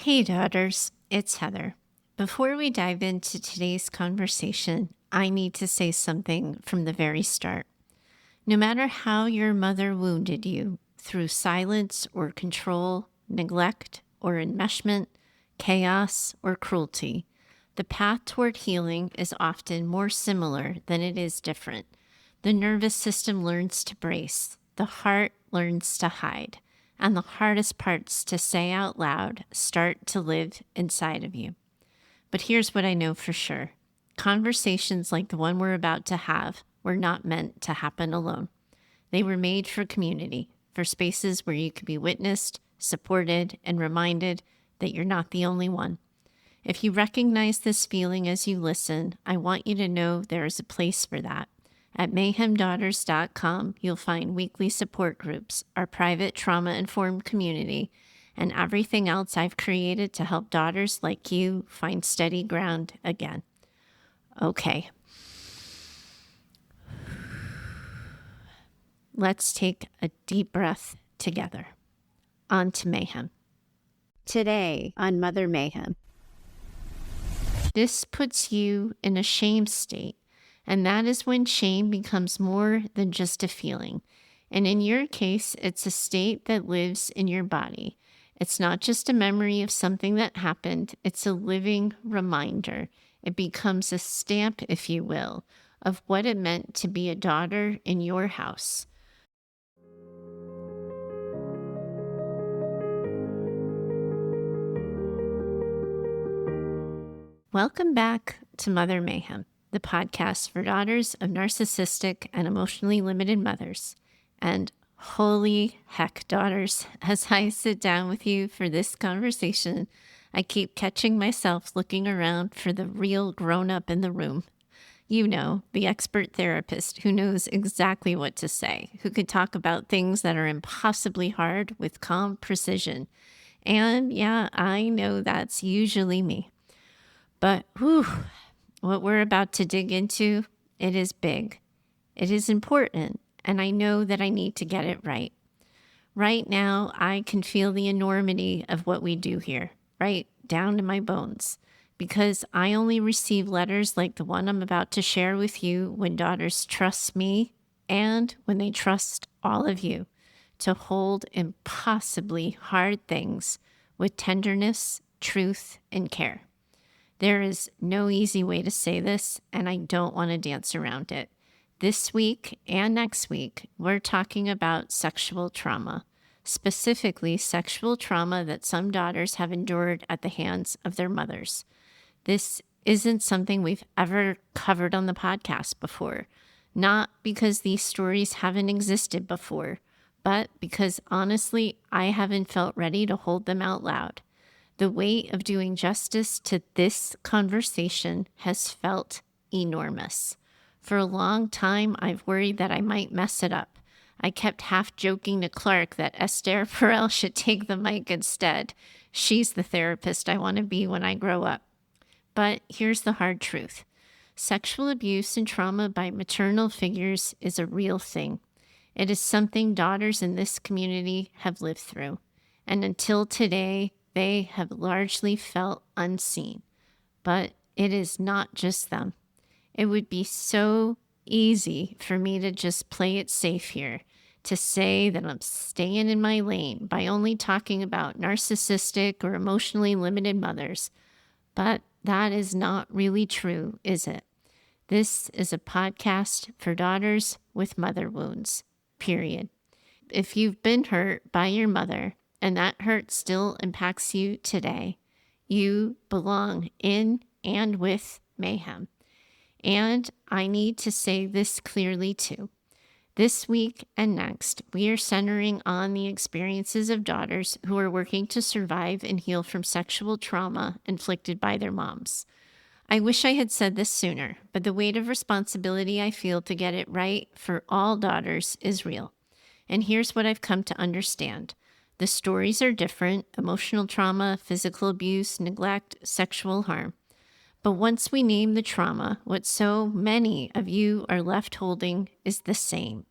Hey, daughters, it's Heather. Before we dive into today's conversation, I need to say something from the very start. No matter how your mother wounded you through silence or control, neglect or enmeshment, chaos or cruelty, the path toward healing is often more similar than it is different. The nervous system learns to brace, the heart learns to hide, and the hardest parts to say out loud start to live inside of you. But here's what I know for sure. Conversations like the one we're about to have were not meant to happen alone. They were made for community, for spaces where you could be witnessed, supported, and reminded that you're not the only one. If you recognize this feeling as you listen, I want you to know there is a place for that. At mayhemdaughters.com, you'll find weekly support groups, our private trauma-informed community, and everything else I've created to help daughters like you find steady ground again. Okay. Let's take a deep breath together. On to mayhem. Today on Mother Mayhem. This puts you in a shame state, and that is when shame becomes more than just a feeling. And in your case, it's a state that lives in your body. It's not just a memory of something that happened, it's a living reminder. It becomes a stamp, if you will, of what it meant to be a daughter in your house. Welcome back to Mother Mayhem, the podcast for daughters of narcissistic and emotionally limited mothers. And holy heck, daughters, as I sit down with you for this conversation, I keep catching myself looking around for the real grown-up in the room. You know, the expert therapist who knows exactly what to say, who can talk about things that are impossibly hard with calm precision. And yeah, I know that's usually me. But what we're about to dig into, it is big. It is important, and I know that I need to get it right. Right now, I can feel the enormity of what we do here, right down to my bones, because I only receive letters like the one I'm about to share with you when daughters trust me and when they trust all of you to hold impossibly hard things with tenderness, truth, and care. There is no easy way to say this, and I don't want to dance around it. This week and next week, we're talking about sexual trauma, specifically sexual trauma that some daughters have endured at the hands of their mothers. This isn't something we've ever covered on the podcast before, not because these stories haven't existed before, but because honestly, I haven't felt ready to hold them out loud. The weight of doing justice to this conversation has felt enormous. For a long time, I've worried that I might mess it up. I kept half joking to Clark that Esther Perel should take the mic instead. She's the therapist I want to be when I grow up. But here's the hard truth. Sexual abuse and trauma by maternal figures is a real thing. It is something daughters in this community have lived through. And until today, they have largely felt unseen. But it is not just them. It would be so easy for me to just play it safe here, to say that I'm staying in my lane by only talking about narcissistic or emotionally limited mothers. But that is not really true, is it? This is a podcast for daughters with mother wounds, period. If you've been hurt by your mother, and that hurt still impacts you today, you belong in and with mayhem. And I need to say this clearly too. This week and next, we are centering on the experiences of daughters who are working to survive and heal from sexual trauma inflicted by their moms. I wish I had said this sooner, but the weight of responsibility I feel to get it right for all daughters is real. And here's what I've come to understand. The stories are different: emotional trauma, physical abuse, neglect, sexual harm. But once we name the trauma, what so many of you are left holding is the same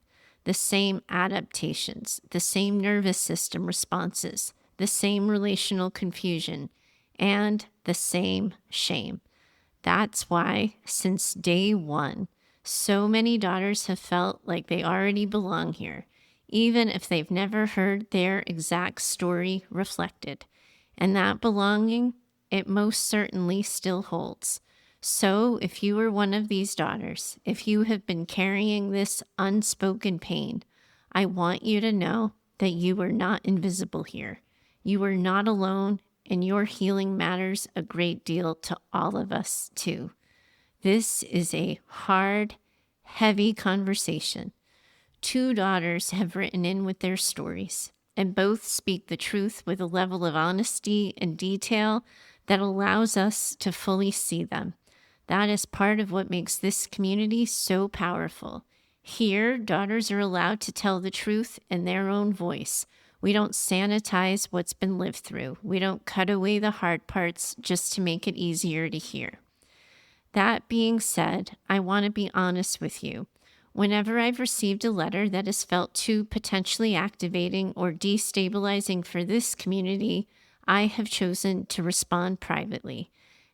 adaptations, the same nervous system responses, the same relational confusion, and the same shame. That's why, since day one, so many daughters have felt like they already belong here, even if they've never heard their exact story reflected. And that belonging, it most certainly still holds. So if you are one of these daughters, if you have been carrying this unspoken pain, I want you to know that you are not invisible here. You are not alone, and your healing matters a great deal to all of us, too. This is a hard, heavy conversation. 2 daughters have written in with their stories, and both speak the truth with a level of honesty and detail that allows us to fully see them. That is part of what makes this community so powerful. Here, daughters are allowed to tell the truth in their own voice. We don't sanitize what's been lived through. We don't cut away the hard parts just to make it easier to hear. That being said, I want to be honest with you. Whenever I've received a letter that has felt too potentially activating or destabilizing for this community, I have chosen to respond privately.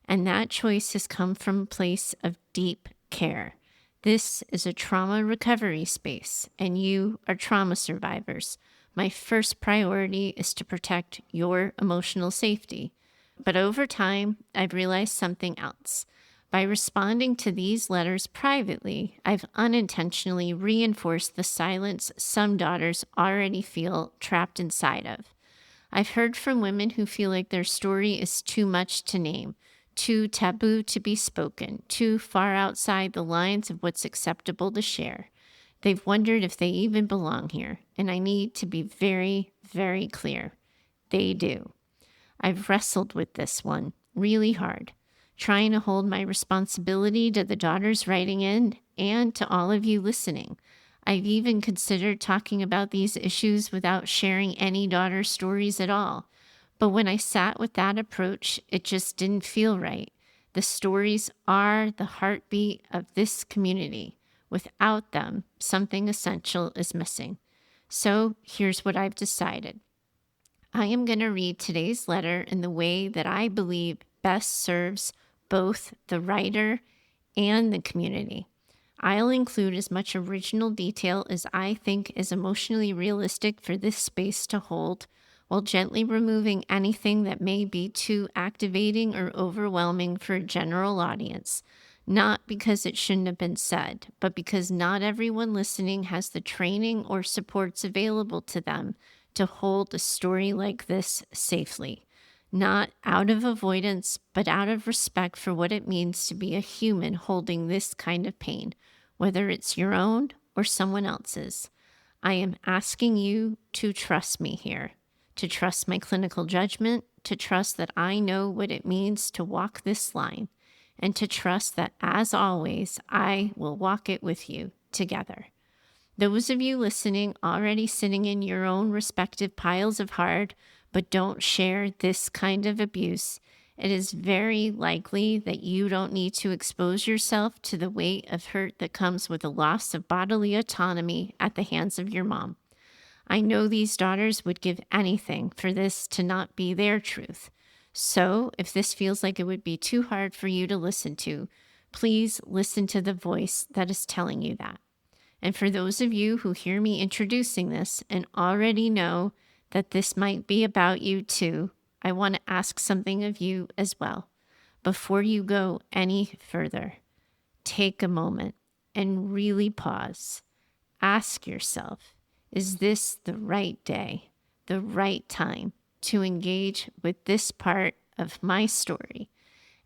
And that choice has come from a place of deep care. This is a trauma recovery space, and you are trauma survivors. My first priority is to protect your emotional safety. But over time, I've realized something else. By responding to these letters privately, I've unintentionally reinforced the silence some daughters already feel trapped inside of. I've heard from women who feel like their story is too much to name, too taboo to be spoken, too far outside the lines of what's acceptable to share. They've wondered if they even belong here, and I need to be very, very clear. They do. I've wrestled with this one really hard, trying to hold my responsibility to the daughters writing in and to all of you listening. I've even considered talking about these issues without sharing any daughter stories at all. But when I sat with that approach, it just didn't feel right. The stories are the heartbeat of this community. Without them, something essential is missing. So here's what I've decided. I am going to read today's letter in the way that I believe best serves both the writer and the community. I'll include as much original detail as I think is emotionally realistic for this space to hold, while gently removing anything that may be too activating or overwhelming for a general audience. Not because it shouldn't have been said, but because not everyone listening has the training or supports available to them to hold a story like this safely. Not out of avoidance, but out of respect for what it means to be a human holding this kind of pain, whether it's your own or someone else's. I am asking you to trust me here, to trust my clinical judgment, to trust that I know what it means to walk this line, and to trust that, as always, I will walk it with you together. Those of you listening already sitting in your own respective piles of hard, but don't share this kind of abuse, it is very likely that you don't need to expose yourself to the weight of hurt that comes with a loss of bodily autonomy at the hands of your mom. I know these daughters would give anything for this to not be their truth. So if this feels like it would be too hard for you to listen to, please listen to the voice that is telling you that. And for those of you who hear me introducing this and already know that this might be about you too, I want to ask something of you as well. Before you go any further, take a moment and really pause. Ask yourself, is this the right day, the right time to engage with this part of my story?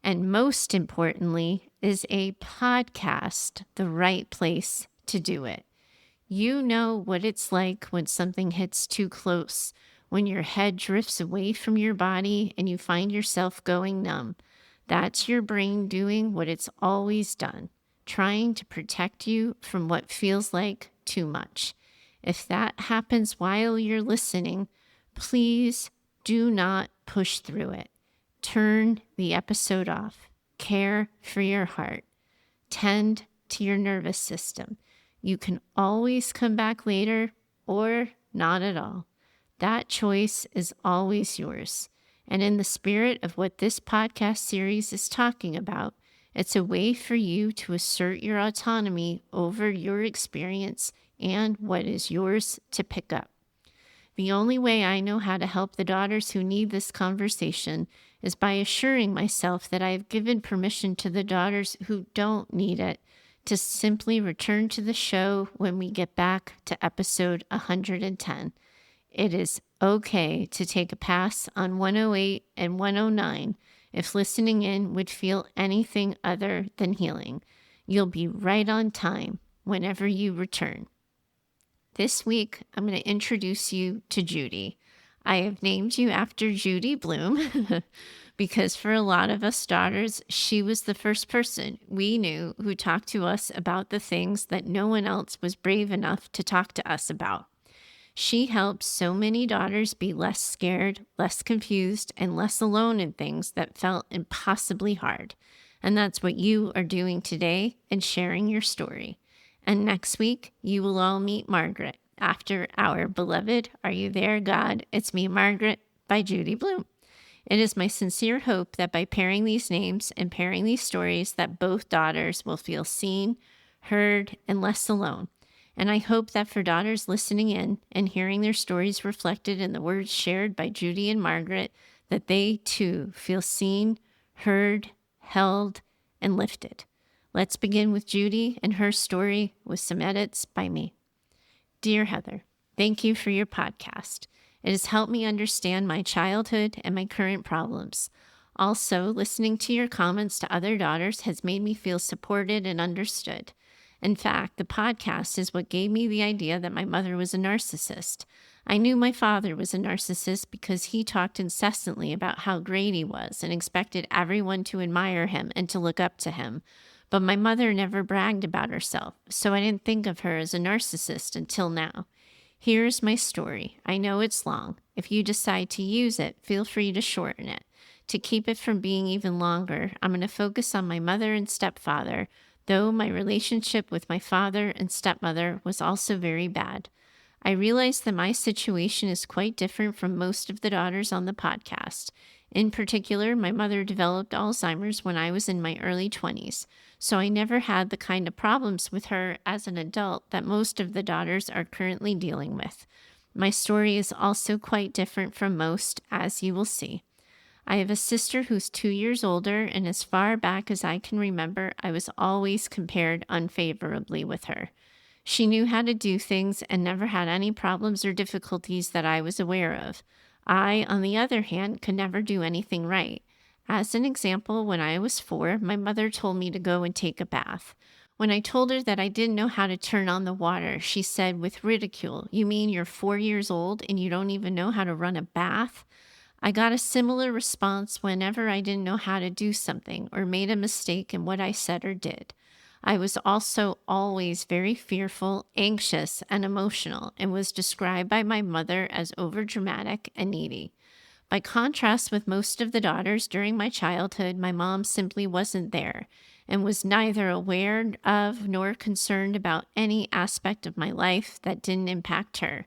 And most importantly, is a podcast the right place to do it? You know what it's like when something hits too close, when your head drifts away from your body and you find yourself going numb. That's your brain doing what it's always done, trying to protect you from what feels like too much. If that happens while you're listening, please do not push through it. Turn the episode off. Care for your heart. Tend to your nervous system. You can always come back later or not at all. That choice is always yours. And in the spirit of what this podcast series is talking about, it's a way for you to assert your autonomy over your experience and what is yours to pick up. The only way I know how to help the daughters who need this conversation is by assuring myself that I have given permission to the daughters who don't need it to simply return to the show when we get back to episode 110. It is okay to take a pass on 108 and 109 if listening in would feel anything other than healing. You'll be right on time whenever you return. This week, I'm going to introduce you to Judy. I have named you after Judy Blume because for a lot of us daughters, she was the first person we knew who talked to us about the things that no one else was brave enough to talk to us about. She helped so many daughters be less scared, less confused, and less alone in things that felt impossibly hard. And that's what you are doing today and sharing your story. And next week, you will all meet Margaret after our beloved Are You There, God? It's Me, Margaret by Judy Blume. It is my sincere hope that by pairing these names and pairing these stories that both daughters will feel seen, heard, and less alone. And I hope that for daughters listening in and hearing their stories reflected in the words shared by Judy and Margaret, that they too feel seen, heard, held, and lifted. Let's begin with Judy and her story with some edits by me. Dear Heather, thank you for your podcast. It has helped me understand my childhood and my current problems. Also, listening to your comments to other daughters has made me feel supported and understood. In fact, the podcast is what gave me the idea that my mother was a narcissist. I knew my father was a narcissist because he talked incessantly about how great he was and expected everyone to admire him and to look up to him. But my mother never bragged about herself, so I didn't think of her as a narcissist until now. Here's my story. I know it's long. If you decide to use it, feel free to shorten it. To keep it from being even longer, I'm going to focus on my mother and stepfather, though my relationship with my father and stepmother was also very bad. I realize that my situation is quite different from most of the daughters on the podcast. In particular, my mother developed Alzheimer's when I was in my early 20s, so I never had the kind of problems with her as an adult that most of the daughters are currently dealing with. My story is also quite different from most, as you will see. I have a sister who's 2 years older, and as far back as I can remember, I was always compared unfavorably with her. She knew how to do things and never had any problems or difficulties that I was aware of. I, on the other hand, could never do anything right. As an example, when I was 4, my mother told me to go and take a bath. When I told her that I didn't know how to turn on the water, she said with ridicule, "You mean you're 4 years old and you don't even know how to run a bath?" I got a similar response whenever I didn't know how to do something or made a mistake in what I said or did. I was also always very fearful, anxious, and emotional, and was described by my mother as overdramatic and needy. By contrast with most of the daughters during my childhood, my mom simply wasn't there and was neither aware of nor concerned about any aspect of my life that didn't impact her.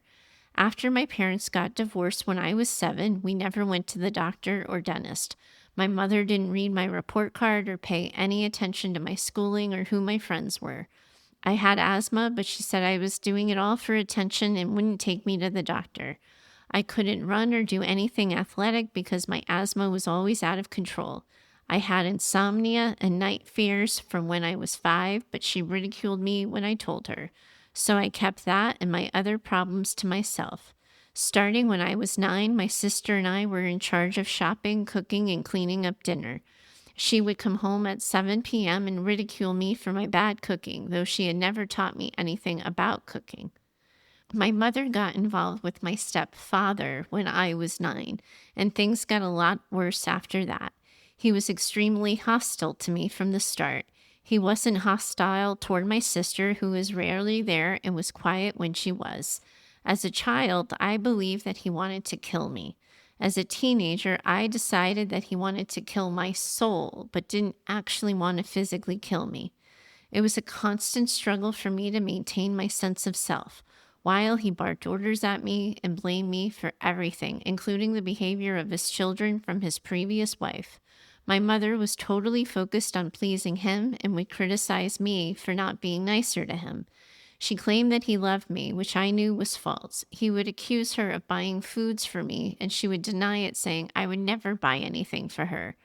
After my parents got divorced when I was 7, we never went to the doctor or dentist. My mother didn't read my report card or pay any attention to my schooling or who my friends were. I had asthma, but she said I was doing it all for attention and wouldn't take me to the doctor. I couldn't run or do anything athletic because my asthma was always out of control. I had insomnia and night fears from when I was 5, but she ridiculed me when I told her. So I kept that and my other problems to myself. Starting when I was 9, my sister and I were in charge of shopping, cooking, and cleaning up dinner. She would come home at 7 p.m. and ridicule me for my bad cooking, though she had never taught me anything about cooking. My mother got involved with my stepfather when I was 9, and things got a lot worse after that. He was extremely hostile to me from the start. He wasn't hostile toward my sister, who was rarely there and was quiet when she was. As a child, I believed that he wanted to kill me. As a teenager, I decided that he wanted to kill my soul, but didn't actually want to physically kill me. It was a constant struggle for me to maintain my sense of self. while he barked orders at me and blamed me for everything, including the behavior of his children from his previous wife. My mother was totally focused on pleasing him and would criticize me for not being nicer to him. She claimed that he loved me, which I knew was false. He would accuse her of buying foods for me, and she would deny it, saying I would never buy anything for her.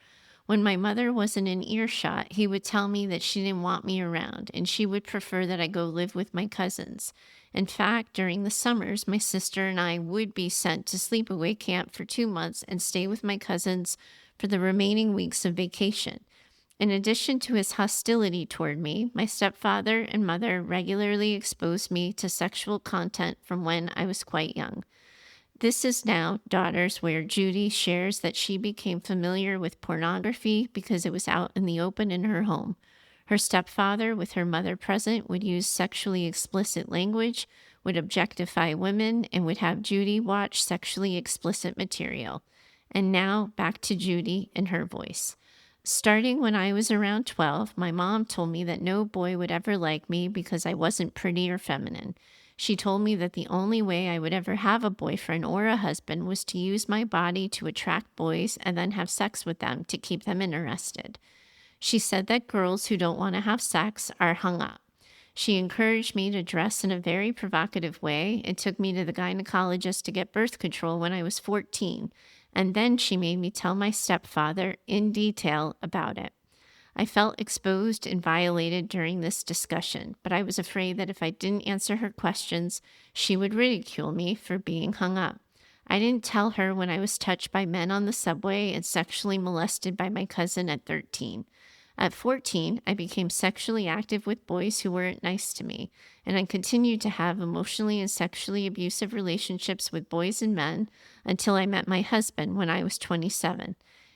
When my mother wasn't in earshot, he would tell me that she didn't want me around, and she would prefer that I go live with my cousins. In fact, during the summers, my sister and I would be sent to sleepaway camp for 2 months and stay with my cousins for the remaining weeks of vacation. In addition to his hostility toward me, my stepfather and mother regularly exposed me to sexual content from when I was quite young. This is now Daughters, where Judy shares that she became familiar with pornography because it was out in the open in her home. Her stepfather, with her mother present, would use sexually explicit language, would objectify women, and would have Judy watch sexually explicit material. And now back to Judy and her voice. Starting when I was around 12, my mom told me that no boy would ever like me because I wasn't pretty or feminine. She told me that the only way I would ever have a boyfriend or a husband was to use my body to attract boys and then have sex with them to keep them interested. She said that girls who don't want to have sex are hung up. She encouraged me to dress in a very provocative way and took me to the gynecologist to get birth control when I was 14. And then she made me tell my stepfather in detail about it. I felt exposed and violated during this discussion, but I was afraid that if I didn't answer her questions, she would ridicule me for being hung up. I didn't tell her when I was touched by men on the subway and sexually molested by my cousin at 13. At 14, I became sexually active with boys who weren't nice to me, and I continued to have emotionally and sexually abusive relationships with boys and men until I met my husband when I was 27.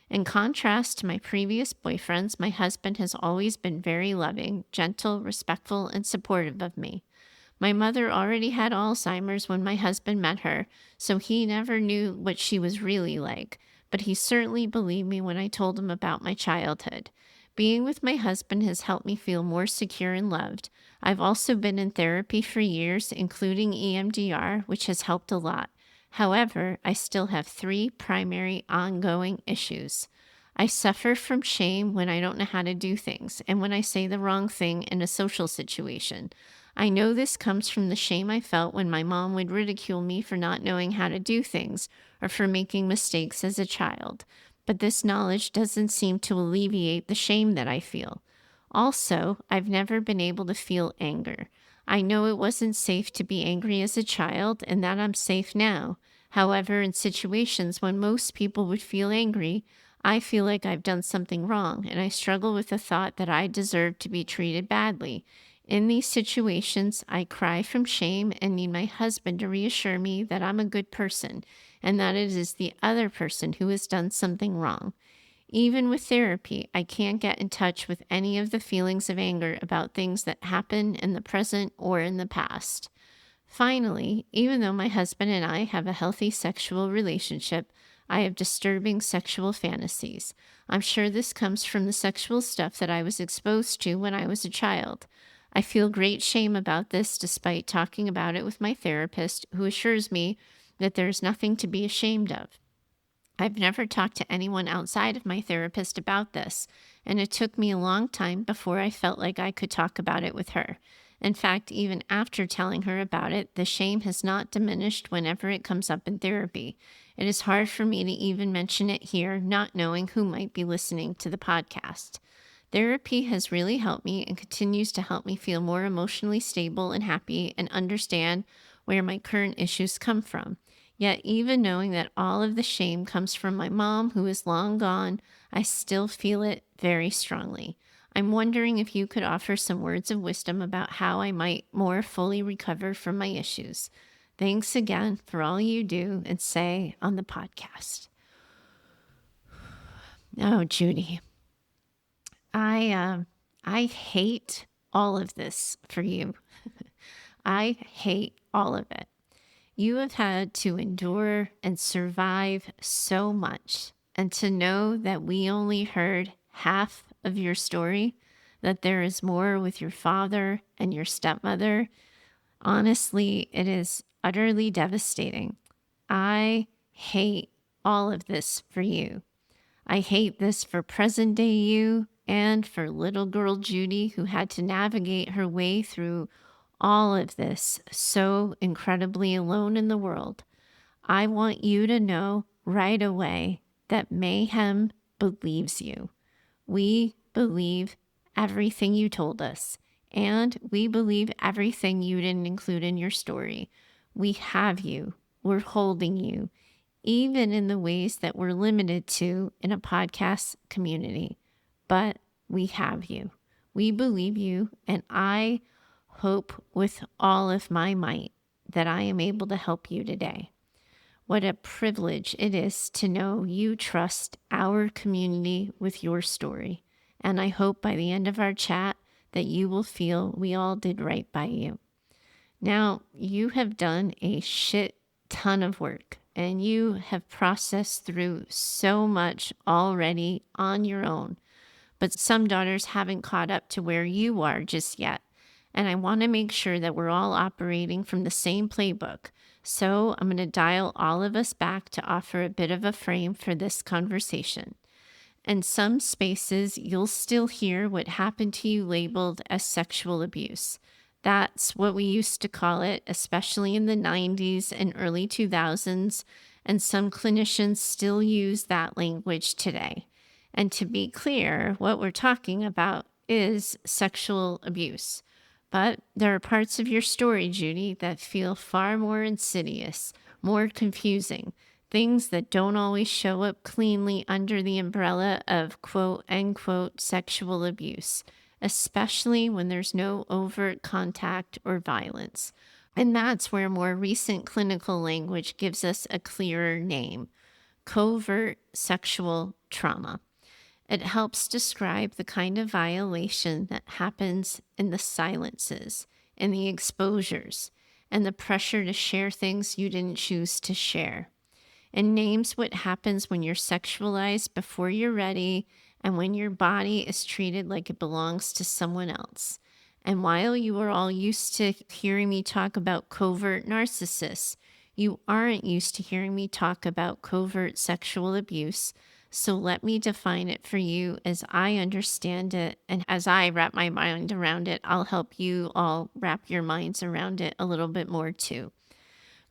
In contrast to my previous boyfriends, my husband has always been very loving, gentle, respectful, and supportive of me. My mother already had Alzheimer's when my husband met her, so he never knew what she was really like, but he certainly believed me when I told him about my childhood. Being with my husband has helped me feel more secure and loved. I've also been in therapy for years, including EMDR, which has helped a lot. However, I still have 3 primary ongoing issues. I suffer from shame when I don't know how to do things and when I say the wrong thing in a social situation. I know this comes from the shame I felt when my mom would ridicule me for not knowing how to do things or for making mistakes as a child. But this knowledge doesn't seem to alleviate the shame that I feel. Also, I've never been able to feel anger. I know it wasn't safe to be angry as a child and that I'm safe now. However, in situations when most people would feel angry, I feel like I've done something wrong and I struggle with the thought that I deserve to be treated badly. In these situations, I cry from shame and need my husband to reassure me that I'm a good person and that it is the other person who has done something wrong. Even with therapy, I can't get in touch with any of the feelings of anger about things that happen in the present or in the past. Finally, even though my husband and I have a healthy sexual relationship, I have disturbing sexual fantasies. I'm sure this comes from the sexual stuff that I was exposed to when I was a child. I feel great shame about this despite talking about it with my therapist, who assures me that there's nothing to be ashamed of. I've never talked to anyone outside of my therapist about this, and it took me a long time before I felt like I could talk about it with her. In fact, even after telling her about it, the shame has not diminished whenever it comes up in therapy. It is hard for me to even mention it here, not knowing who might be listening to the podcast. Therapy has really helped me and continues to help me feel more emotionally stable and happy and understand where my current issues come from. Yet, even knowing that all of the shame comes from my mom, who is long gone, I still feel it very strongly. I'm wondering if you could offer some words of wisdom about how I might more fully recover from my issues. Thanks again for all you do and say on the podcast. Oh, Judy, I hate all of this for you. I hate all of it. You have had to endure and survive so much, and to know that we only heard half of your story, that there is more with your father and your stepmother. Honestly, it is utterly devastating. I hate all of this for you. I hate this for present day you and for little girl Judy, who had to navigate her way through all of this so incredibly alone in the world. I want you to know right away that Mayhem believes you. We believe everything you told us, and we believe everything you didn't include in your story. We have you. We're holding you, even in the ways that we're limited to in a podcast community. But we have you. We believe you, and I hope with all of my might that I am able to help you today. What a privilege it is to know you trust our community with your story. And I hope by the end of our chat that you will feel we all did right by you. Now, you have done a shit ton of work and you have processed through so much already on your own. But some daughters haven't caught up to where you are just yet. And I want to make sure that we're all operating from the same playbook. So I'm going to dial all of us back to offer a bit of a frame for this conversation. In some spaces, you'll still hear what happened to you labeled as sexual abuse. That's what we used to call it, especially in the 90s and early 2000s, and some clinicians still use that language today. And to be clear, what we're talking about is sexual abuse. But there are parts of your story, Judy, that feel far more insidious, more confusing, things that don't always show up cleanly under the umbrella of quote unquote sexual abuse, especially when there's no overt contact or violence. And that's where more recent clinical language gives us a clearer name: covert sexual trauma. It helps describe the kind of violation that happens in the silences, in the exposures, and the pressure to share things you didn't choose to share. It names what happens when you're sexualized before you're ready and when your body is treated like it belongs to someone else. And while you are all used to hearing me talk about covert narcissists, you aren't used to hearing me talk about covert sexual abuse. So let me define it for you as I understand it. And as I wrap my mind around it, I'll help you all wrap your minds around it a little bit more too.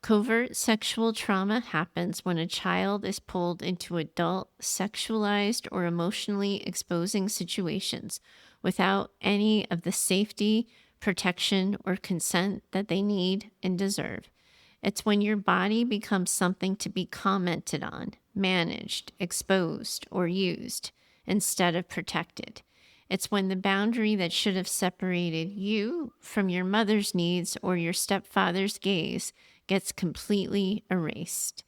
Covert sexual trauma happens when a child is pulled into adult, sexualized, or emotionally exposing situations without any of the safety, protection, or consent that they need and deserve. It's when your body becomes something to be commented on, managed, exposed, or used instead of protected. It's when the boundary that should have separated you from your mother's needs or your stepfather's gaze gets completely erased.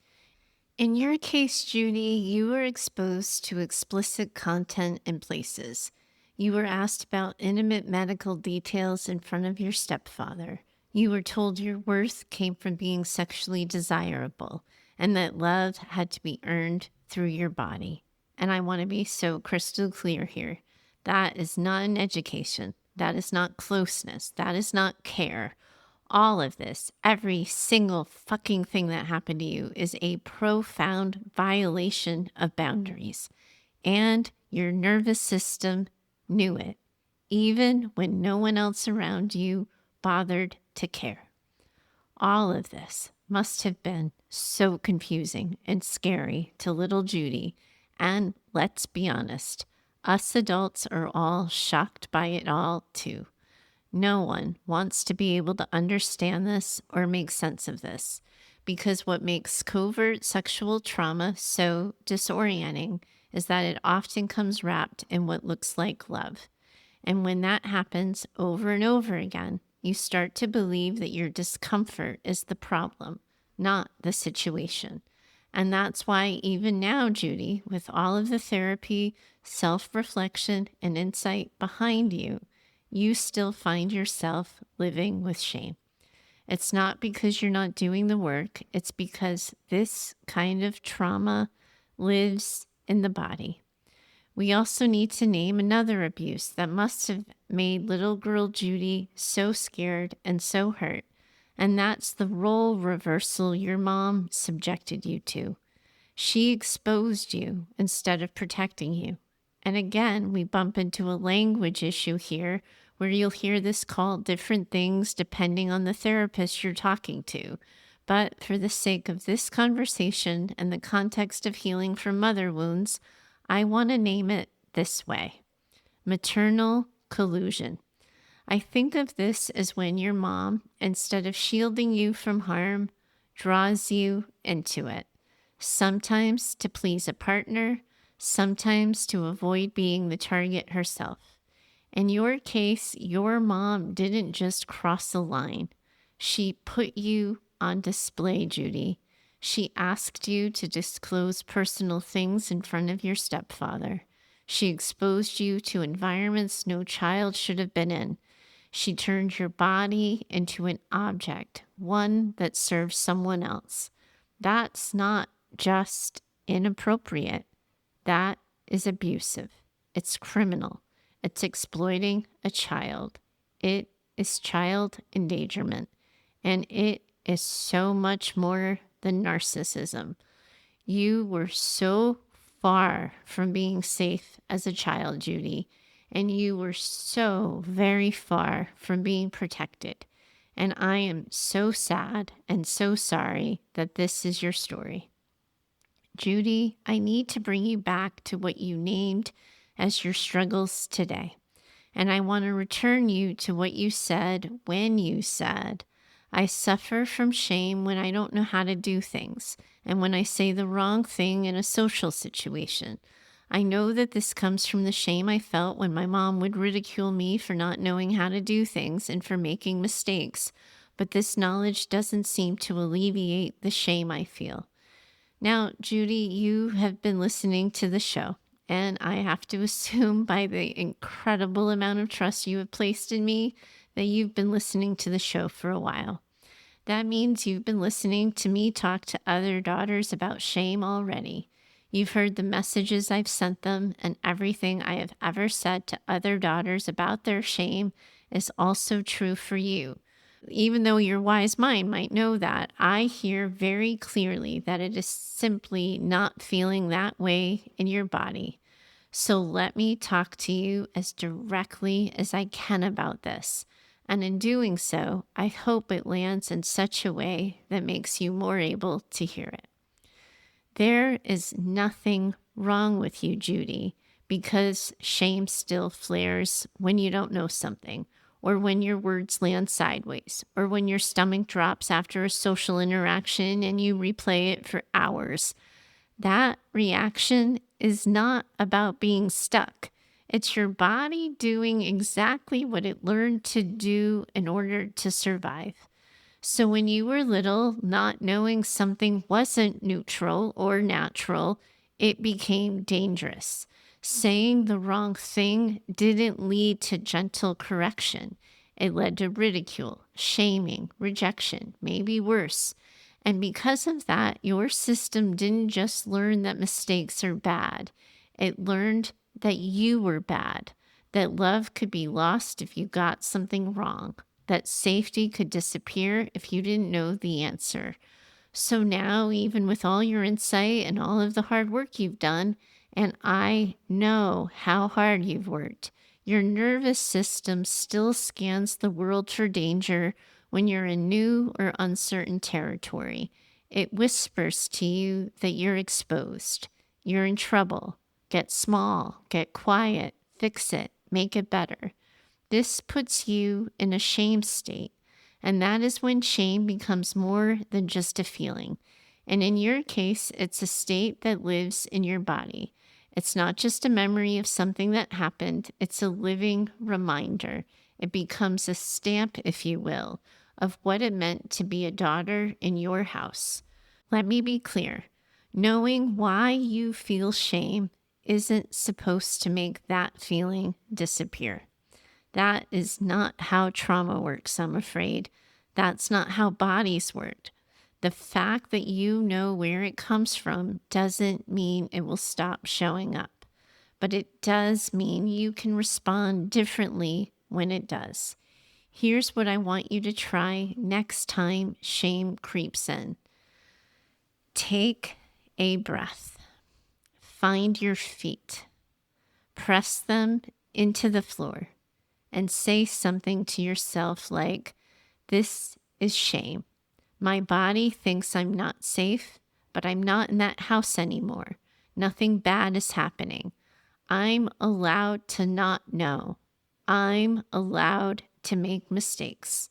In your case, Judy, you were exposed to explicit content in places. You were asked about intimate medical details in front of your stepfather. You were told your worth came from being sexually desirable and that love had to be earned through your body. And I want to be so crystal clear here. That is not an education. That is not closeness. That is not care. All of this, every single fucking thing that happened to you is a profound violation of boundaries. And your nervous system knew it, even when no one else around you bothered to care. All of this must have been so confusing and scary to little Judy. And let's be honest, us adults are all shocked by it all too. No one wants to be able to understand this or make sense of this, because what makes covert sexual trauma so disorienting is that it often comes wrapped in what looks like love. And when that happens over and over again, you start to believe that your discomfort is the problem, not the situation. And that's why even now, Judy, with all of the therapy, self-reflection, and insight behind you, you still find yourself living with shame. It's not because you're not doing the work. It's because this kind of trauma lives in the body. We also need to name another abuse that must have made little girl Judy so scared and so hurt And that's the role reversal your mom subjected you to. She exposed you instead of protecting you. And again, we bump into a language issue here where you'll hear this called different things depending on the therapist you're talking to. But for the sake of this conversation and the context of healing from mother wounds, I want to name it this way: maternal collusion. I think of this as when your mom, instead of shielding you from harm, draws you into it. Sometimes to please a partner, sometimes to avoid being the target herself. In your case, your mom didn't just cross the line. She put you on display, Judy. She asked you to disclose personal things in front of your stepfather. She exposed you to environments no child should have been in. She turned your body into an object, one that serves someone else. That's not just inappropriate. That is abusive. It's criminal. It's exploiting a child. It is child endangerment. And it is so much more than narcissism. You were so far from being safe as a child, Judy, and you were so very far from being protected. And I am so sad and so sorry that this is your story. Judy, I need to bring you back to what you named as your struggles today. And I want to return you to what you said when you said, I suffer from shame when I don't know how to do things, and when I say the wrong thing in a social situation. I know that this comes from the shame I felt when my mom would ridicule me for not knowing how to do things and for making mistakes, but this knowledge doesn't seem to alleviate the shame I feel. Now, Judy, you have been listening to the show, and I have to assume by the incredible amount of trust you have placed in me that you've been listening to the show for a while. That means you've been listening to me talk to other daughters about shame already. You've heard the messages I've sent them, and everything I have ever said to other daughters about their shame is also true for you. Even though your wise mind might know that, I hear very clearly that it is simply not feeling that way in your body. So let me talk to you as directly as I can about this. And in doing so, I hope it lands in such a way that makes you more able to hear it. There is nothing wrong with you, Judy, because shame still flares when you don't know something, or when your words land sideways, or when your stomach drops after a social interaction and you replay it for hours. That reaction is not about being stuck. It's your body doing exactly what it learned to do in order to survive. So when you were little, not knowing something wasn't neutral or natural, it became dangerous. Saying the wrong thing didn't lead to gentle correction. It led to ridicule, shaming, rejection, maybe worse. And because of that, your system didn't just learn that mistakes are bad. It learned that you were bad, that love could be lost if you got something wrong, that safety could disappear if you didn't know the answer. So now, even with all your insight and all of the hard work you've done, and I know how hard you've worked, your nervous system still scans the world for danger when you're in new or uncertain territory. It whispers to you that you're exposed, you're in trouble. Get small, get quiet, fix it, make it better. This puts you in a shame state, and that is when shame becomes more than just a feeling. And in your case, it's a state that lives in your body. It's not just a memory of something that happened, it's a living reminder. It becomes a stamp, if you will, of what it meant to be a daughter in your house. Let me be clear. Knowing why you feel shame isn't supposed to make that feeling disappear. That is not how trauma works, I'm afraid. That's not how bodies work. The fact that you know where it comes from doesn't mean it will stop showing up, but it does mean you can respond differently when it does. Here's what I want you to try next time shame creeps in. Take a breath. Find your feet. Press them into the floor and say something to yourself like, "This is shame. My body thinks I'm not safe, but I'm not in that house anymore. Nothing bad is happening. I'm allowed to not know. I'm allowed to make mistakes."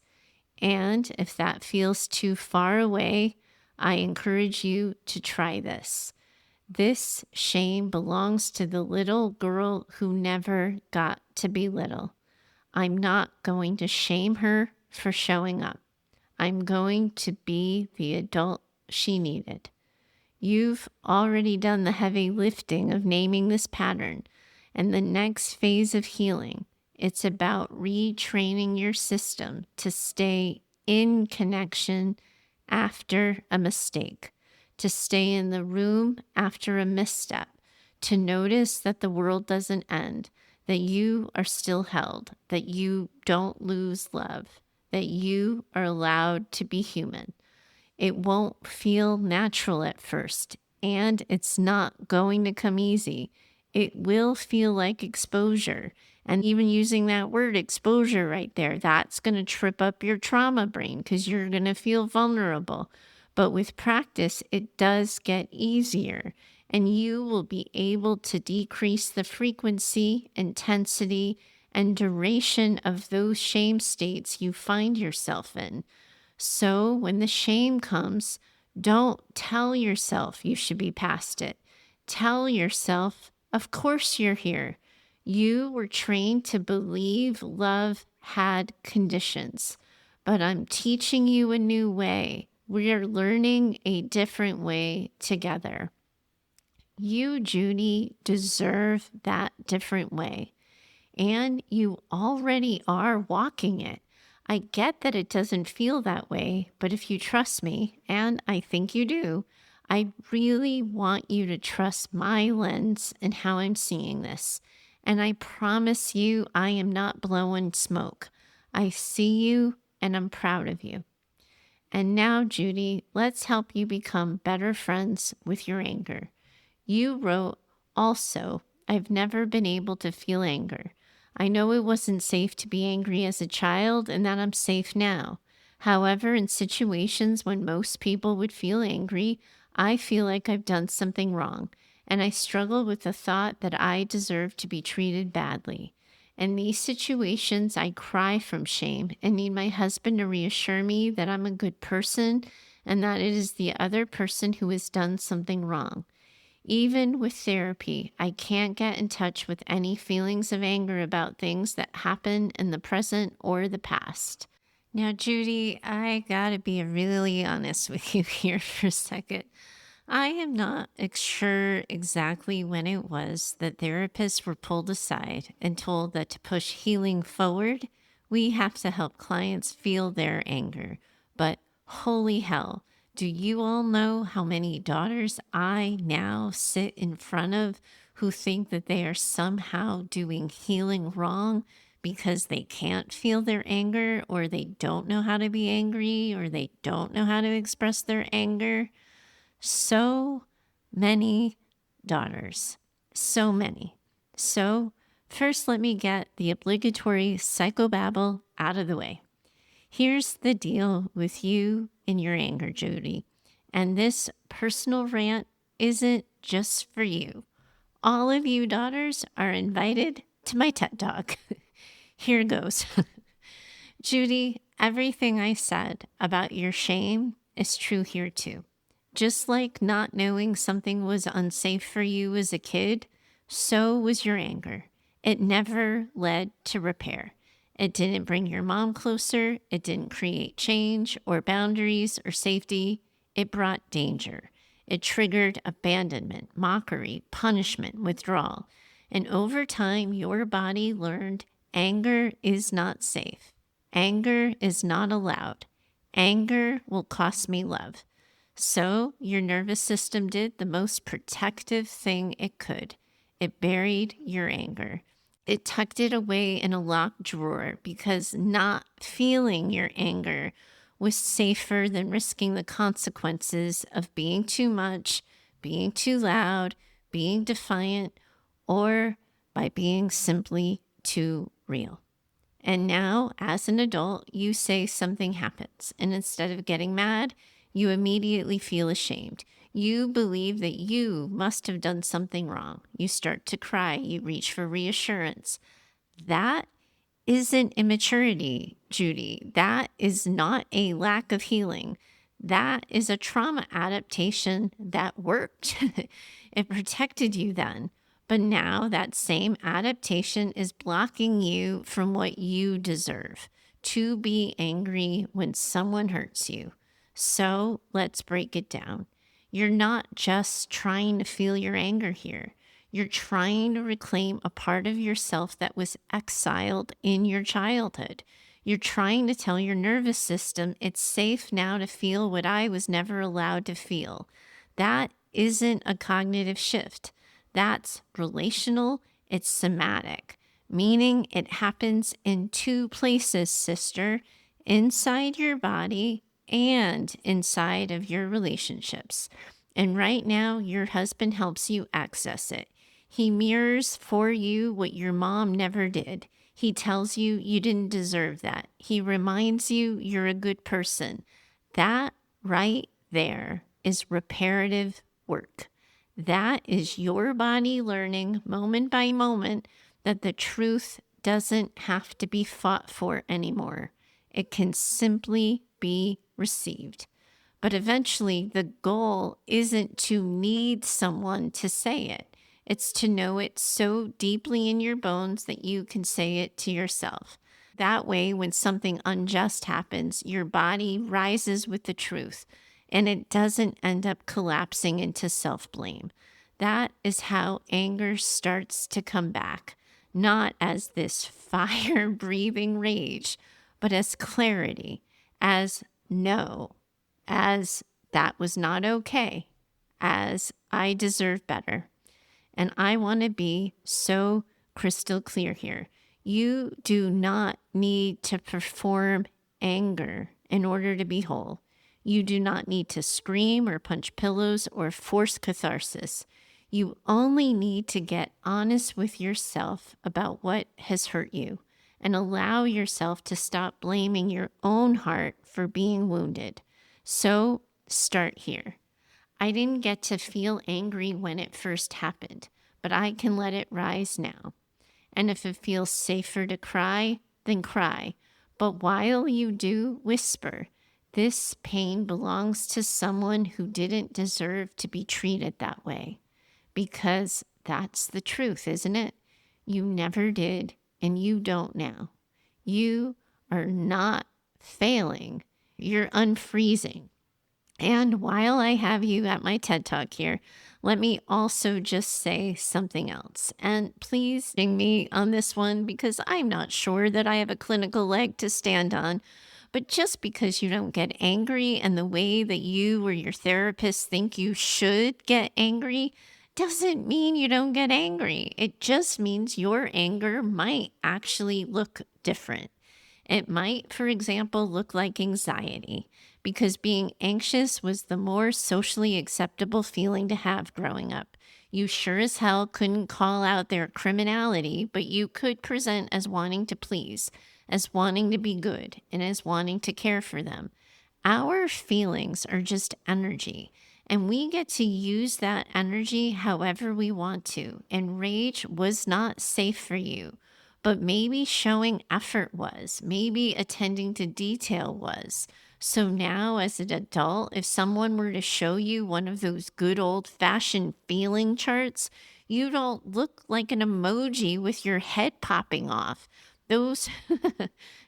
And if that feels too far away, I encourage you to try this. This shame belongs to the little girl who never got to be little. I'm not going to shame her for showing up. I'm going to be the adult she needed. You've already done the heavy lifting of naming this pattern, and the next phase of healing, it's about retraining your system to stay in connection after a mistake, to stay in the room after a misstep, to notice that the world doesn't end, that you are still held, that you don't lose love, that you are allowed to be human. It won't feel natural at first, and it's not going to come easy. It will feel like exposure. And even using that word exposure right there, that's going to trip up your trauma brain because you're going to feel vulnerable. But with practice, it does get easier, and you will be able to decrease the frequency, intensity, and duration of those shame states you find yourself in. So when the shame comes, don't tell yourself you should be past it. Tell yourself, of course you're here. You were trained to believe love had conditions, but I'm teaching you a new way. We are learning a different way together. You, Judy, deserve that different way, and you already are walking it. I get that it doesn't feel that way, but if you trust me, and I think you do, I really want you to trust my lens and how I'm seeing this. And I promise you, I am not blowing smoke. I see you and I'm proud of you. And now, Judy, let's help you become better friends with your anger. You wrote, also, I've never been able to feel anger. I know it wasn't safe to be angry as a child and that I'm safe now. However, in situations when most people would feel angry, I feel like I've done something wrong, and I struggle with the thought that I deserve to be treated badly. In these situations, I cry from shame and need my husband to reassure me that I'm a good person and that it is the other person who has done something wrong. Even with therapy, I can't get in touch with any feelings of anger about things that happen in the present or the past. Now, Judy, I gotta be really honest with you here for a second. I am not sure exactly when it was that therapists were pulled aside and told that to push healing forward, we have to help clients feel their anger. But holy hell, do you all know how many daughters I now sit in front of who think that they are somehow doing healing wrong because they can't feel their anger, or they don't know how to be angry, or they don't know how to express their anger? So many daughters, so many. So first, let me get the obligatory psychobabble out of the way. Here's the deal with you and your anger, Judy. And this personal rant isn't just for you. All of you daughters are invited to my TED Talk. Here goes. Judy, everything I said about your shame is true here too. Just like not knowing something was unsafe for you as a kid, so was your anger. It never led to repair. It didn't bring your mom closer. It didn't create change or boundaries or safety. It brought danger. It triggered abandonment, mockery, punishment, withdrawal. And over time, your body learned anger is not safe. Anger is not allowed. Anger will cost me love. So your nervous system did the most protective thing it could. It buried your anger. It tucked it away in a locked drawer because not feeling your anger was safer than risking the consequences of being too much, being too loud, being defiant, or by being simply too real. And now, as an adult, you say something happens, and instead of getting mad, you immediately feel ashamed. You believe that you must have done something wrong. You start to cry. You reach for reassurance. That isn't immaturity, Judy. That is not a lack of healing. That is a trauma adaptation that worked. It protected you then. But now that same adaptation is blocking you from what you deserve, to be angry when someone hurts you. So let's break it down. You're not just trying to feel your anger here. You're trying to reclaim a part of yourself that was exiled in your childhood. You're trying to tell your nervous system it's safe now to feel what I was never allowed to feel. That isn't a cognitive shift. That's relational, it's somatic, meaning it happens in two places, sister, inside your body and inside of your relationships. And right now, your husband helps you access it. He mirrors for you what your mom never did. He tells you you didn't deserve that. He reminds you you're a good person. That right there is reparative work. That is your body learning moment by moment that the truth doesn't have to be fought for anymore. It can simply be received. But eventually, the goal isn't to need someone to say it. It's to know it so deeply in your bones that you can say it to yourself. That way, when something unjust happens, your body rises with the truth and it doesn't end up collapsing into self-blame. That is how anger starts to come back, not as this fire-breathing rage, but as clarity, as no, as that was not okay, as I deserve better. And I want to be so crystal clear here. You do not need to perform anger in order to be whole. You do not need to scream or punch pillows or force catharsis. You only need to get honest with yourself about what has hurt you and allow yourself to stop blaming your own heart for being wounded. So start here. I didn't get to feel angry when it first happened, but I can let it rise now. And if it feels safer to cry, then cry. But while you do, whisper, this pain belongs to someone who didn't deserve to be treated that way. Because that's the truth, isn't it? You never did, and you don't now. You are not failing. You're unfreezing. And while I have you at my TED Talk here, let me also just say something else. And please ding me on this one because I'm not sure that I have a clinical leg to stand on. But just because you don't get angry and the way that you or your therapist think you should get angry doesn't mean you don't get angry. It just means your anger might actually look different. It might, for example, look like anxiety, because being anxious was the more socially acceptable feeling to have growing up. You sure as hell couldn't call out their criminality, but you could present as wanting to please, as wanting to be good, and as wanting to care for them. Our feelings are just energy, and we get to use that energy however we want to. And rage was not safe for you. But maybe showing effort was, maybe attending to detail was. So now, as an adult, if someone were to show you one of those good old fashioned feeling charts, you don't look like an emoji with your head popping off. Those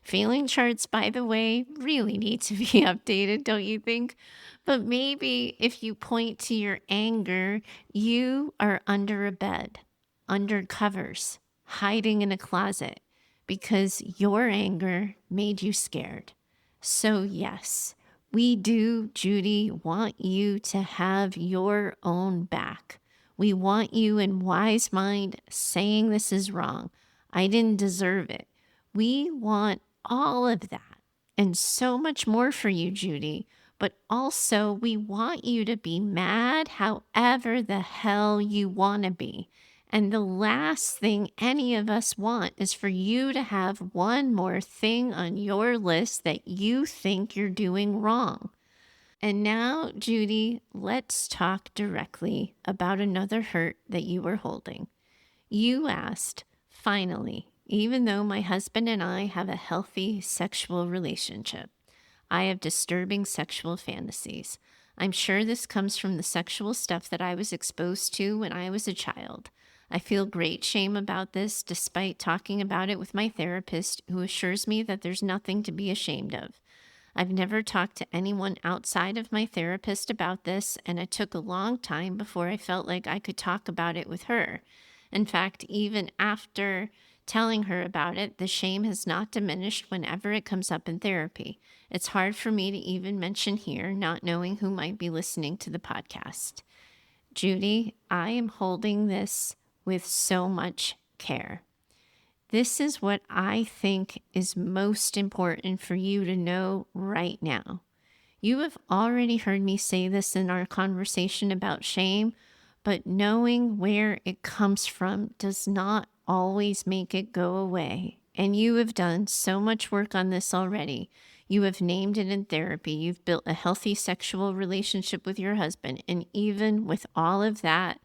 feeling charts, by the way, really need to be updated, don't you think? But maybe if you point to your anger, you are under a bed, under covers, hiding in a closet because your anger made you scared. So yes, we do, Judy, want you to have your own back. We want you in wise mind saying this is wrong. I didn't deserve it. We want all of that and so much more for you, Judy. But also, we want you to be mad however the hell you want to be. And the last thing any of us want is for you to have one more thing on your list that you think you're doing wrong. And now, Judy, let's talk directly about another hurt that you were holding. You asked, finally, even though my husband and I have a healthy sexual relationship, I have disturbing sexual fantasies. I'm sure this comes from the sexual stuff that I was exposed to when I was a child. I feel great shame about this, despite talking about it with my therapist, who assures me that there's nothing to be ashamed of. I've never talked to anyone outside of my therapist about this, and it took a long time before I felt like I could talk about it with her. In fact, even after telling her about it, the shame has not diminished whenever it comes up in therapy. It's hard for me to even mention here, not knowing who might be listening to the podcast. Judy, I am holding this with so much care. This is what I think is most important for you to know right now. You have already heard me say this in our conversation about shame, but knowing where it comes from does not always make it go away. And you have done so much work on this already. You have named it in therapy. You've built a healthy sexual relationship with your husband. And even with all of that,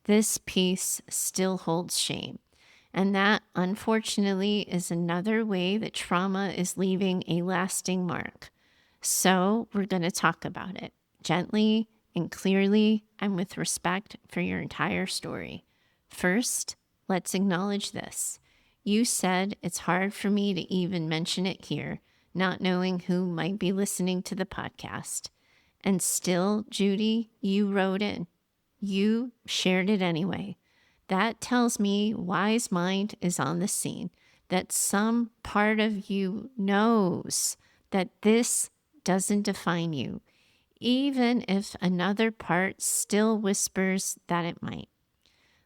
this piece still holds shame. And that, unfortunately, is another way that trauma is leaving a lasting mark. So we're going to talk about it gently and clearly and with respect for your entire story. First, let's acknowledge this. You said it's hard for me to even mention it here, not knowing who might be listening to the podcast. And still, Judy, you wrote in. You shared it anyway. That tells me Wise Mind is on the scene, that some part of you knows that this doesn't define you, even if another part still whispers that it might.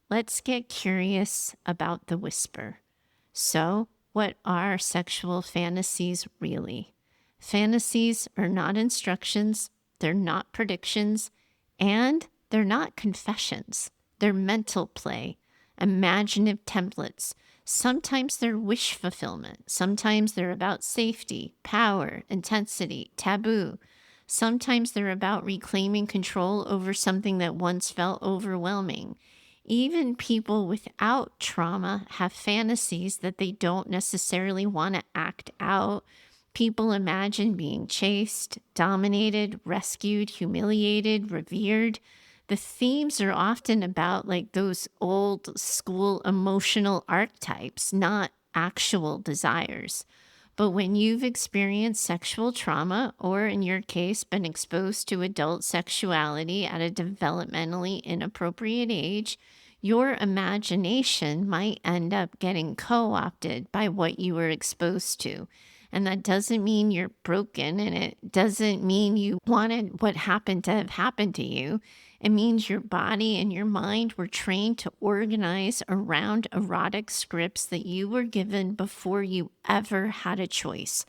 Let's get curious about the whisper. So, what are sexual fantasies really? Fantasies are not instructions, they're not predictions, and they're not confessions. They're mental play, imaginative templates. Sometimes they're wish fulfillment. Sometimes they're about safety, power, intensity, taboo. Sometimes they're about reclaiming control over something that once felt overwhelming. Even people without trauma have fantasies that they don't necessarily want to act out. People imagine being chased, dominated, rescued, humiliated, revered. The themes are often about like those old school emotional archetypes, not actual desires. But when you've experienced sexual trauma, or in your case, been exposed to adult sexuality at a developmentally inappropriate age, your imagination might end up getting co-opted by what you were exposed to. And that doesn't mean you're broken, and it doesn't mean you wanted what happened to have happened to you. It means your body and your mind were trained to organize around erotic scripts that you were given before you ever had a choice,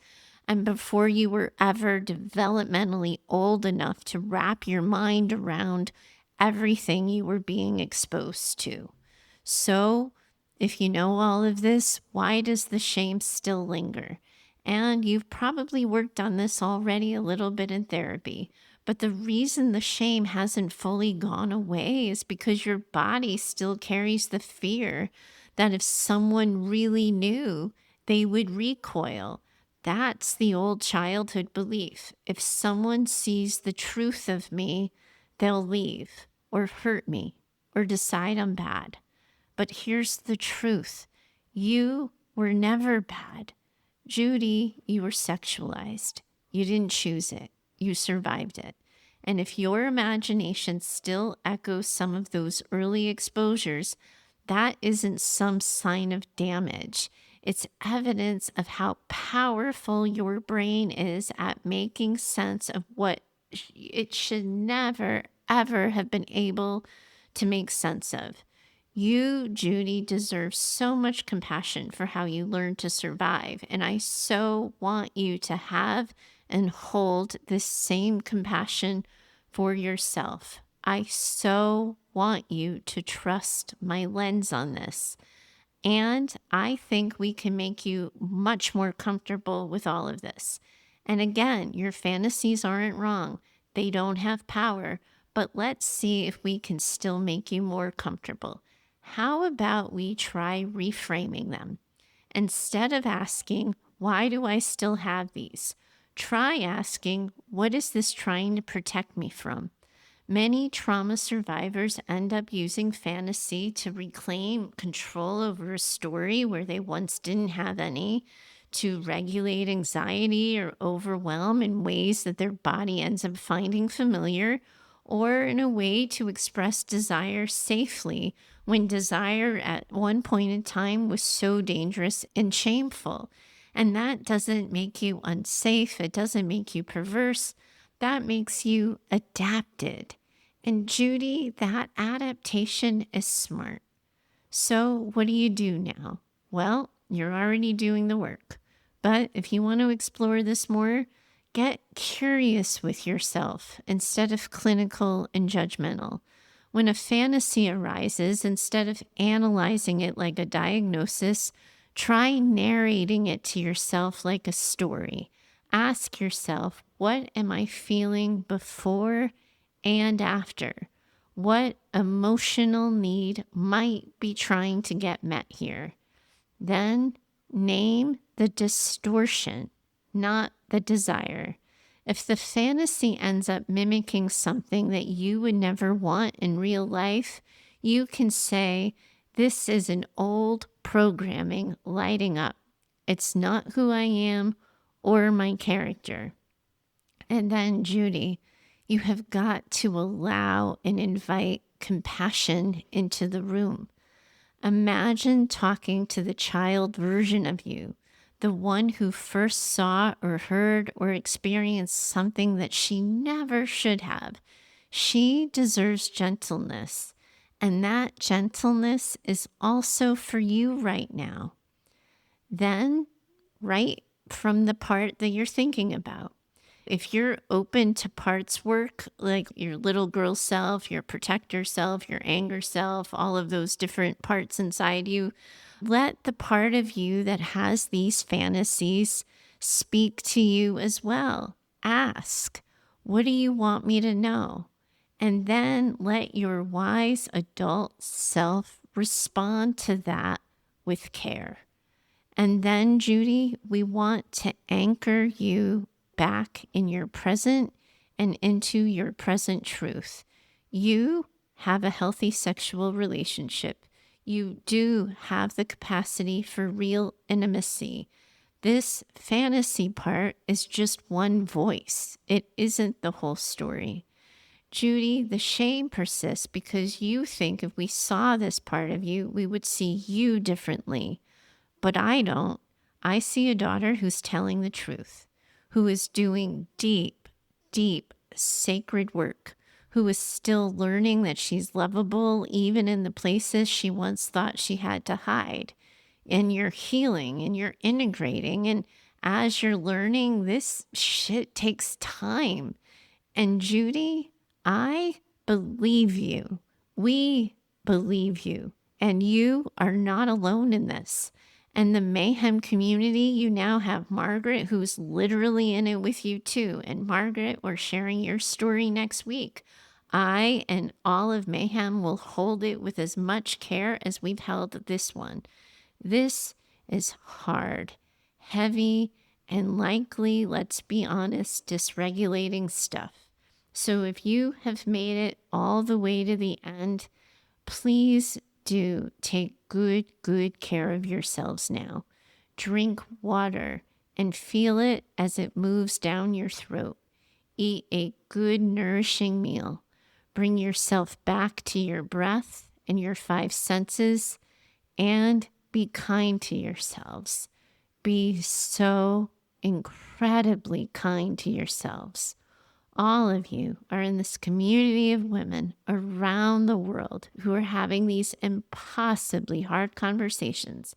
and before you were ever developmentally old enough to wrap your mind around everything you were being exposed to. So, if you know all of this, why does the shame still linger? And you've probably worked on this already a little bit in therapy. But the reason the shame hasn't fully gone away is because your body still carries the fear that if someone really knew, they would recoil. That's the old childhood belief. If someone sees the truth of me, they'll leave or hurt me or decide I'm bad. But here's the truth. You were never bad. Judy, you were sexualized. You didn't choose it. You survived it. And if your imagination still echoes some of those early exposures, that isn't some sign of damage. It's evidence of how powerful your brain is at making sense of what it should never, ever have been able to make sense of. You, Judy, deserve so much compassion for how you learned to survive. And I so want you to have and hold this same compassion for yourself. I so want you to trust my lens on this. And I think we can make you much more comfortable with all of this. And again, your fantasies aren't wrong. They don't have power, but let's see if we can still make you more comfortable. How about we try reframing them? Instead of asking, why do I still have these? Try asking, what is this trying to protect me from? Many trauma survivors end up using fantasy to reclaim control over a story where they once didn't have any, to regulate anxiety or overwhelm in ways that their body ends up finding familiar, or in a way to express desire safely when desire at one point in time was so dangerous and shameful. And that doesn't make you unsafe, it doesn't make you perverse. That makes you adapted. And Judy, that adaptation is smart. So what do you do now? Well, you're already doing the work. But if you want to explore this more, get curious with yourself instead of clinical and judgmental. When a fantasy arises, instead of analyzing it like a diagnosis, try narrating it to yourself like a story. Ask yourself, what am I feeling before and after? What emotional need might be trying to get met here? Then name the distortion, not the desire. If the fantasy ends up mimicking something that you would never want in real life, you can say, this is an old programming lighting up. It's not who I am or my character. And then, Judy, you have got to allow and invite compassion into the room. Imagine talking to the child version of you, the one who first saw or heard or experienced something that she never should have. She deserves gentleness, and that gentleness is also for you right now. Then, right from the part that you're thinking about, if you're open to parts work, like your little girl self, your protector self, your anger self, all of those different parts inside you, let the part of you that has these fantasies speak to you as well. Ask, what do you want me to know? And then let your wise adult self respond to that with care. And then, Judy, we want to anchor you back in your present and into your present truth. You have a healthy sexual relationship. You do have the capacity for real intimacy. This fantasy part is just one voice. It isn't the whole story. Judy, the shame persists because you think if we saw this part of you, we would see you differently. But I don't. I see a daughter who's telling the truth, who is doing deep, deep, sacred work, who is still learning that she's lovable even in the places she once thought she had to hide. And you're healing and you're integrating. And as you're learning, this shit takes time. And Judy, I believe you. We believe you. And you are not alone in this. And the Mayhem community, you now have Margaret, who's literally in it with you too. And Margaret, we're sharing your story next week. I and all of Mayhem will hold it with as much care as we've held this one. This is hard, heavy, and likely, let's be honest, dysregulating stuff. So if you have made it all the way to the end, please do take good care of yourselves now. Drink water and feel it as it moves down your throat. Eat a good, nourishing meal. Bring yourself back to your breath and your 5 senses, and be kind to yourselves. Be so incredibly kind to yourselves. All of you are in this community of women around the world who are having these impossibly hard conversations.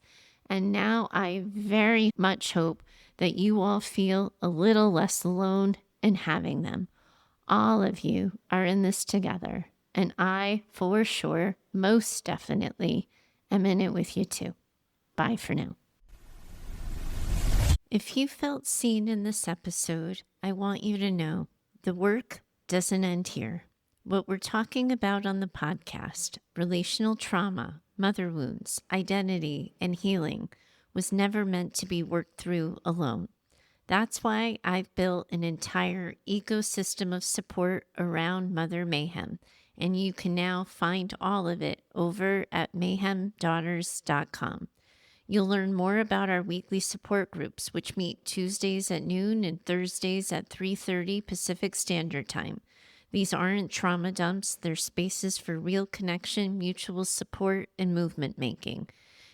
And now I very much hope that you all feel a little less alone in having them. All of you are in this together. And I, for sure, most definitely, am in it with you too. Bye for now. If you felt seen in this episode, I want you to know the work doesn't end here. What we're talking about on the podcast, relational trauma, mother wounds, identity, and healing, was never meant to be worked through alone. That's why I've built an entire ecosystem of support around Mother Mayhem, and you can now find all of it over at mayhemdaughters.com. You'll learn more about our weekly support groups, which meet Tuesdays at noon and Thursdays at 3:30 Pacific Standard Time. These aren't trauma dumps, they're spaces for real connection, mutual support, and movement making.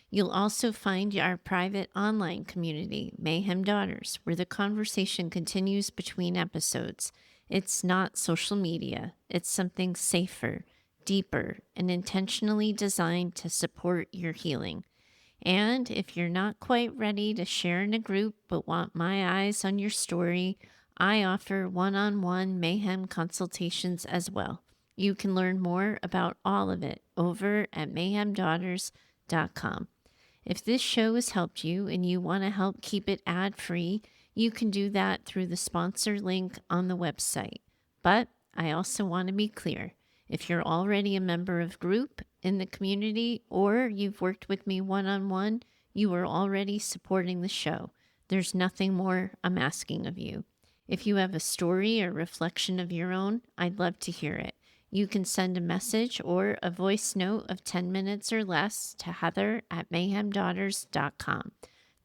You'll also find our private online community, Mayhem Daughters, where the conversation continues between episodes. It's not social media, it's something safer, deeper, and intentionally designed to support your healing. And if you're not quite ready to share in a group but want my eyes on your story, I offer one-on-one Mayhem consultations as well. You can learn more about all of it over at mayhemdaughters.com. If this show has helped you and you want to help keep it ad-free, you can do that through the sponsor link on the website. But I also want to be clear. If you're already a member of group in the community or you've worked with me one-on-one, you are already supporting the show. There's nothing more I'm asking of you. If you have a story or reflection of your own, I'd love to hear it. You can send a message or a voice note of 10 minutes or less to heather@mayhemdaughters.com.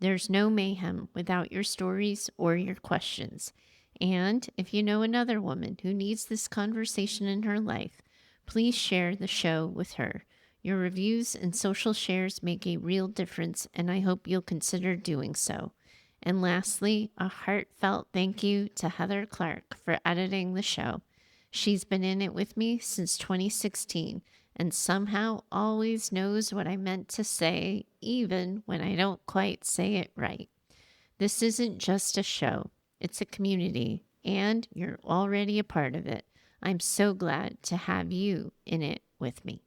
There's no mayhem without your stories or your questions. And if you know another woman who needs this conversation in her life, please share the show with her. Your reviews and social shares make a real difference, and I hope you'll consider doing so. And lastly, a heartfelt thank you to Heather Clark for editing the show. She's been in it with me since 2016 and somehow always knows what I meant to say, even when I don't quite say it right. This isn't just a show, it's a community, and you're already a part of it. I'm so glad to have you in it with me.